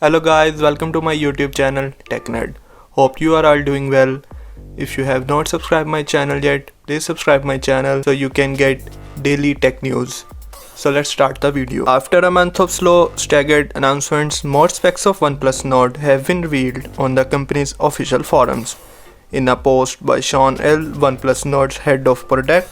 Hello guys, welcome to my YouTube channel TechNerd. Hope you are all doing well. If you have not subscribed my channel yet, please subscribe my channel so you can get daily tech news. So let's start the video. After a month of slow, staggered announcements, more specs of OnePlus Nord have been revealed on the company's official forums. In a post by Sean L, OnePlus Nord's head of product,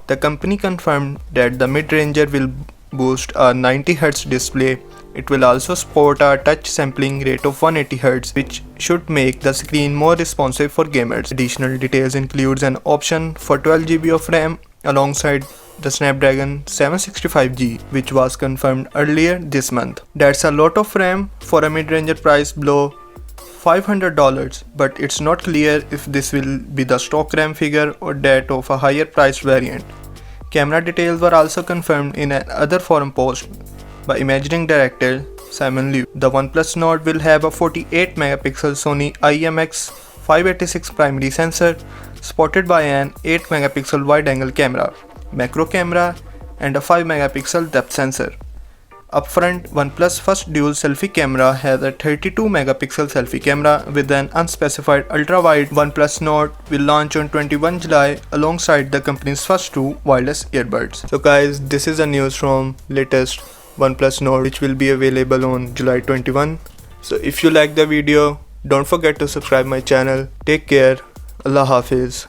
the company confirmed that the mid-ranger will boost a 90Hz display. It will also support a touch sampling rate of 180Hz, which should make the screen more responsive for gamers. Additional details includes an option for 12GB of RAM alongside the Snapdragon 765G, which was confirmed earlier this month. That's a lot of RAM for a mid-ranger price below $500, but it's not clear if this will be the stock RAM figure or that of a higher priced variant. Camera details were also confirmed in another forum post by imaging director Simon Liu. The OnePlus Nord will have a 48MP Sony IMX586 primary sensor, supported by an 8MP wide-angle camera, macro camera, and a 5MP depth sensor. Up front, OnePlus' first dual selfie camera has a 32MP selfie camera with an unspecified ultra-wide. OnePlus Nord will launch on 21 July alongside the company's first two wireless earbuds. So guys, this is the news from latest OnePlus Nord, which will be available on July 21. So if you like the video, don't forget to subscribe my channel. Take care. Allah Hafiz.